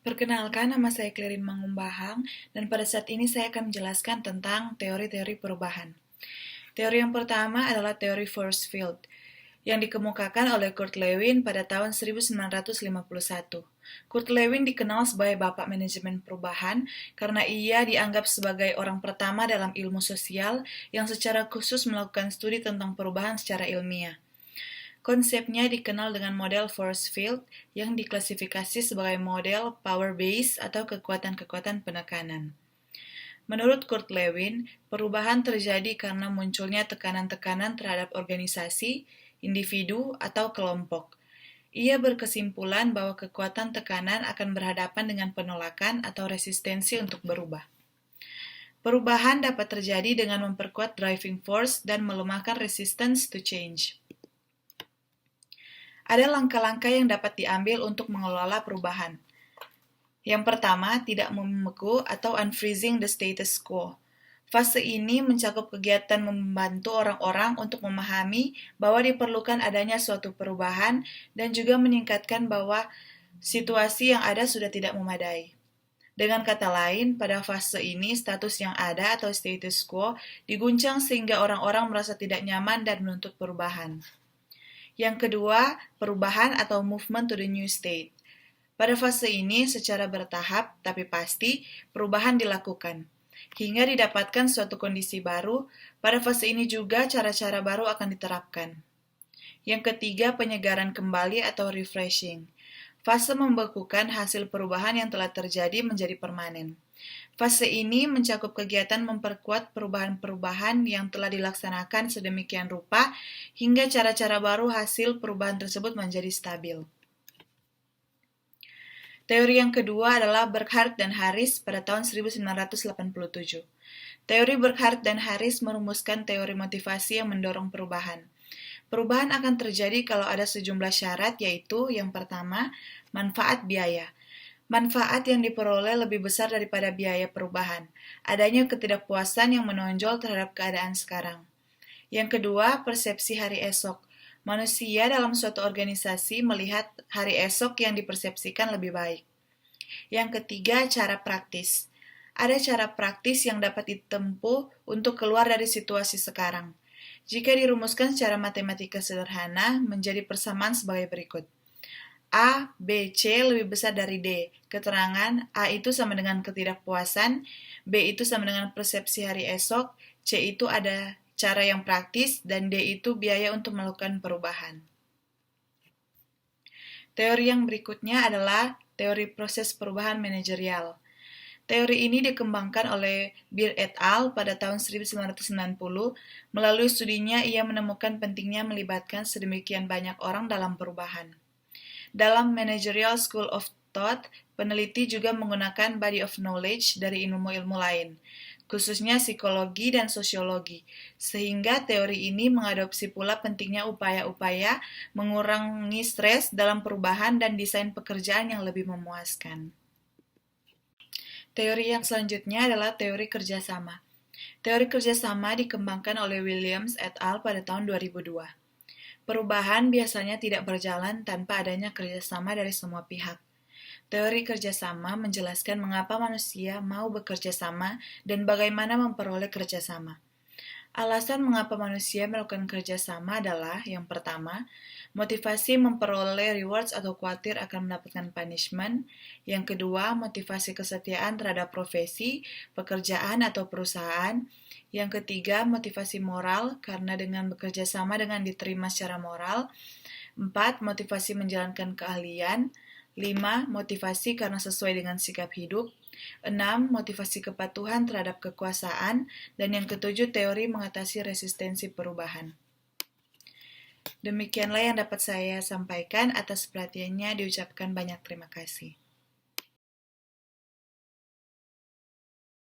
Perkenalkan, nama saya Clarin Mangumbahang, dan pada saat ini saya akan menjelaskan tentang teori-teori perubahan. Teori yang pertama adalah teori force field, yang dikemukakan oleh Kurt Lewin pada tahun 1951. Kurt Lewin dikenal sebagai bapak manajemen perubahan karena ia dianggap sebagai orang pertama dalam ilmu sosial yang secara khusus melakukan studi tentang perubahan secara ilmiah. Konsepnya dikenal dengan model force field yang diklasifikasi sebagai model power base atau kekuatan-kekuatan penekanan. Menurut Kurt Lewin, perubahan terjadi karena munculnya tekanan-tekanan terhadap organisasi, individu, atau kelompok. Ia berkesimpulan bahwa kekuatan tekanan akan berhadapan dengan penolakan atau resistensi untuk berubah. Perubahan dapat terjadi dengan memperkuat driving force dan melemahkan resistance to change. Ada langkah-langkah yang dapat diambil untuk mengelola perubahan. Yang pertama, tidak membeku atau unfreezing the status quo. Fase ini mencakup kegiatan membantu orang-orang untuk memahami bahwa diperlukan adanya suatu perubahan dan juga meningkatkan bahwa situasi yang ada sudah tidak memadai. Dengan kata lain, pada fase ini status yang ada atau status quo diguncang sehingga orang-orang merasa tidak nyaman dan menuntut perubahan. Yang kedua, perubahan atau movement to the new state. Pada fase ini, secara bertahap tapi pasti, perubahan dilakukan. Hingga didapatkan suatu kondisi baru, pada fase ini juga cara-cara baru akan diterapkan. Yang ketiga, penyegaran kembali atau refreshing. Fase membekukan hasil perubahan yang telah terjadi menjadi permanen. Fase ini mencakup kegiatan memperkuat perubahan-perubahan yang telah dilaksanakan sedemikian rupa hingga cara-cara baru hasil perubahan tersebut menjadi stabil. Teori yang kedua adalah Burkhardt dan Harris pada tahun 1987. Teori Burkhardt dan Harris merumuskan teori motivasi yang mendorong perubahan. Perubahan akan terjadi kalau ada sejumlah syarat, yaitu yang pertama, manfaat biaya. Manfaat yang diperoleh lebih besar daripada biaya perubahan. Adanya ketidakpuasan yang menonjol terhadap keadaan sekarang. Yang kedua, persepsi hari esok. Manusia dalam suatu organisasi melihat hari esok yang dipersepsikan lebih baik. Yang ketiga, cara praktis. Ada cara praktis yang dapat ditempuh untuk keluar dari situasi sekarang. Jika dirumuskan secara matematika sederhana, menjadi persamaan sebagai berikut. A, B, C lebih besar dari D. Keterangan A itu sama dengan ketidakpuasan, B itu sama dengan persepsi hari esok, C itu ada cara yang praktis, dan D itu biaya untuk melakukan perubahan. Teori yang berikutnya adalah teori proses perubahan manajerial. Teori ini dikembangkan oleh Beer et al. Pada tahun 1990. Melalui studinya, ia menemukan pentingnya melibatkan sedemikian banyak orang dalam perubahan. Dalam Managerial School of Thought, peneliti juga menggunakan body of knowledge dari ilmu-ilmu lain, khususnya psikologi dan sosiologi, sehingga teori ini mengadopsi pula pentingnya upaya-upaya mengurangi stres dalam perubahan dan desain pekerjaan yang lebih memuaskan. Teori yang selanjutnya adalah teori kerjasama. Teori kerjasama dikembangkan oleh Williams et al. Pada tahun 2002. Perubahan biasanya tidak berjalan tanpa adanya kerjasama dari semua pihak. Teori kerjasama menjelaskan mengapa manusia mau bekerja sama dan bagaimana memperoleh kerjasama. Alasan mengapa manusia melakukan kerjasama adalah, yang pertama, motivasi memperoleh rewards atau khawatir akan mendapatkan punishment. Yang kedua, motivasi kesetiaan terhadap profesi, pekerjaan, atau perusahaan. Yang ketiga, motivasi moral, karena dengan bekerja sama dengan diterima secara moral. 4. Motivasi menjalankan keahlian. 5. Motivasi karena sesuai dengan sikap hidup. 6. Motivasi kepatuhan terhadap kekuasaan. Dan yang ketujuh, teori mengatasi resistensi perubahan. Demikianlah yang dapat saya sampaikan. Atas perhatiannya diucapkan banyak terima kasih.